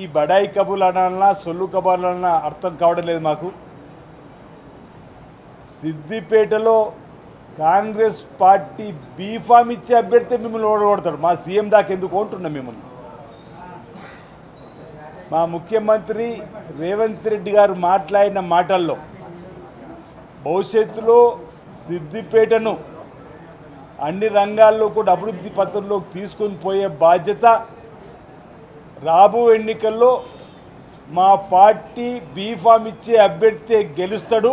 ఈ బడాయి కబుర్లు అనాలన్నా సొల్లు కబుర్లు అన్నా అర్థం కావడం లేదు మాకు. సిద్దిపేటలో కాంగ్రెస్ పార్టీ బీఫామ్ ఇచ్చే అభ్యర్థి మిమ్మల్ని ఓడగొడతాడు. మా సీఎం దాకా ఎందుకు అంటున్నాం మిమ్మల్ని. మా ముఖ్యమంత్రి రేవంత్ రెడ్డి గారు మాట్లాడిన మాటల్లో భవిష్యత్తులో సిద్దిపేటను అన్ని రంగాల్లో కూడా అభివృద్ధి పథంలోకి తీసుకొని పోయే బాధ్యత రాబో ఎన్నికల్లో మా పార్టీ బీఫామ్ ఇచ్చే అభ్యర్థి గెలుస్తాడు,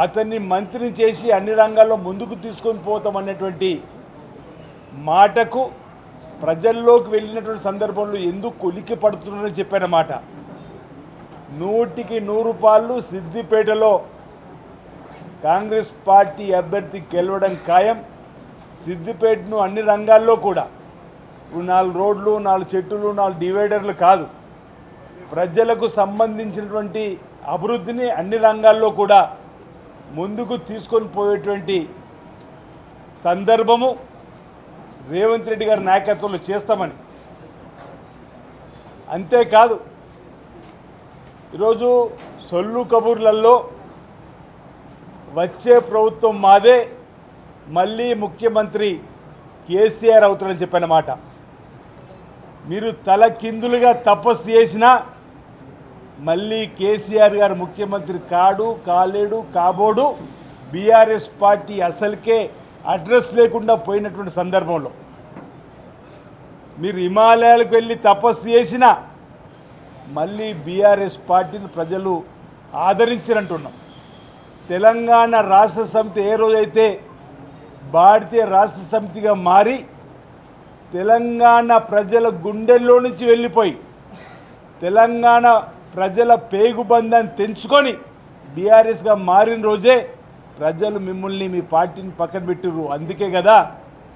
అతన్ని మంత్రిని చేసి అన్ని రంగాల్లో ముందుకు తీసుకొని పోతామనేటువంటి మాటకు ప్రజల్లోకి వెళ్ళినటువంటి సందర్భంలో ఎందుకు ఉలిక్కి పడుతున్నారని చెప్పిన మాట 100% సిద్దిపేటలో కాంగ్రెస్ పార్టీ అభ్యర్థి గెలవడం ఖాయం. సిద్దిపేటను అన్ని రంగాల్లో కూడా 4 రోడ్లు 4 చెట్టులు 4 డివైడర్లు కాదు, ప్రజలకు సంబంధించినటువంటి అభివృద్ధిని అన్ని రంగాల్లో కూడా ముందుకు తీసుకొని పోయేటువంటి సందర్భము రేవంత్ రెడ్డి గారి నాయకత్వంలో చేస్తామని. అంతేకాదు ఈరోజు సొల్లు కబూర్లలో వచ్చే ప్రభుత్వం మాదే, మళ్ళీ ముఖ్యమంత్రి కేసీఆర్ అవుతాడని చెప్పిన మాట. మీరు తలకిందులుగా తపస్సు చేసినా మళ్ళీ కేసీఆర్ గారు ముఖ్యమంత్రి కాడు, కాలేడు, కాబోడు. బీఆర్ఎస్ పార్టీ అసలుకే అడ్రస్ లేకుండా పోయినటువంటి సందర్భంలో మీరు హిమాలయాలకు వెళ్ళి తపస్సు చేసినా మళ్ళీ బీఆర్ఎస్ పార్టీని ప్రజలు ఆదరించారంటున్నాం. తెలంగాణ రాష్ట్ర సమితి ఏ రోజైతే భారతీయ రాష్ట్ర సమితిగా మారి తెలంగాణ ప్రజల గుండెల్లో నుంచి వెళ్ళిపోయి తెలంగాణ ప్రజల పేగుబంధాన్ని తెంచుకొని బీఆర్ఎస్గా మారిన రోజే ప్రజలు మిమ్మల్ని మీ పార్టీని పక్కన పెట్టిర్రు. అందుకే కదా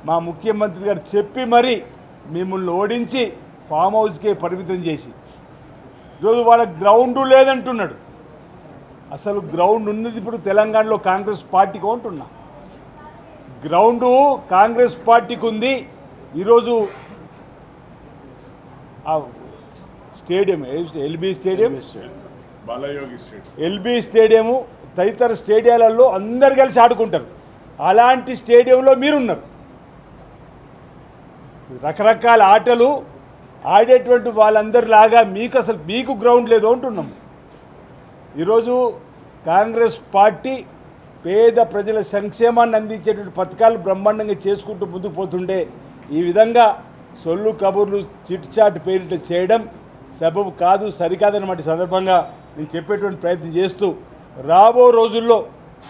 మా ముఖ్యమంత్రి గారు చెప్పి మరి మిమ్మల్ని ఓడించి ఫామ్ హౌస్కే పరిమితం చేసి ఈరోజు వాళ్ళ గ్రౌండు లేదంటున్నాడు. అసలు గ్రౌండ్ ఉన్నది ఇప్పుడు తెలంగాణలో కాంగ్రెస్ పార్టీకి అంటున్నా. గ్రౌండు కాంగ్రెస్ పార్టీకి ఉంది. ఈరోజు stadium LB stadium, LB stadium తదితర స్టేడియాలలో అందరు కలిసి ఆడుకుంటారు. అలాంటి స్టేడియంలో మీరున్నారు. రకరకాల ఆటలు ఆడేటువంటి వాళ్ళందరిలాగా మీకు గ్రౌండ్ లేదు అంటున్నాం. ఈరోజు కాంగ్రెస్ పార్టీ పేద ప్రజల సంక్షేమాన్ని అందించేటువంటి పథకాలు బ్రహ్మాండంగా చేసుకుంటూ ముందుకు పోతుండే ఈ విధంగా సొల్లు కబుర్లు చిట్ చాట్ పేరిట చేయడం సబబు కాదు, సరికాదన్నమాట సందర్భంగా నేను చెప్పేటువంటి ప్రయత్నం చేస్తూ రాబో రోజుల్లో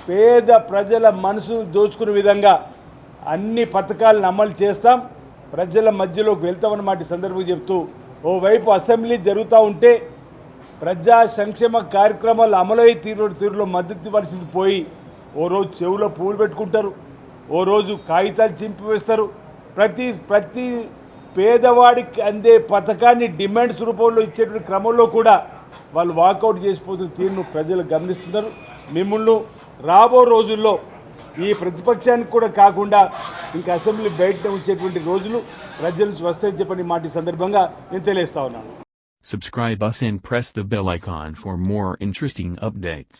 పేద ప్రజల మనసును దోచుకునే విధంగా అన్ని పథకాలను అమలు చేస్తాం, ప్రజల మధ్యలోకి వెళ్తామన్నమాట సందర్భంగా చెప్తూ ఓవైపు అసెంబ్లీ జరుగుతూ ఉంటే ప్రజా సంక్షేమ కార్యక్రమాలు అమలయ్యే తీరులో మద్దతు ఇవ్వాల్సింది పోయి ఓ రోజు చెవులో పువ్వులు పెట్టుకుంటారు, ఓ రోజు కాగితాలు చింపి వేస్తారు. ప్రతి పేదవాడికి అందే పథకాన్ని డిమాండ్స్ రూపంలో ఇచ్చేటువంటి క్రమంలో కూడా వాళ్ళు వాకౌట్ చేసిపోతున్న తీరును ప్రజలు గమనిస్తున్నారు. మిమ్మల్ని రాబో రోజుల్లో ఈ ప్రతిపక్షానికి కూడా కాకుండా ఇంకా అసెంబ్లీ బయట ఉంచేటువంటి రోజులు ప్రజల నుంచి వస్తాయని చెప్పని మాట సందర్భంగా నేను తెలియజేస్తా ఉన్నాను. Subscribe us and press the bell icon for more interesting updates.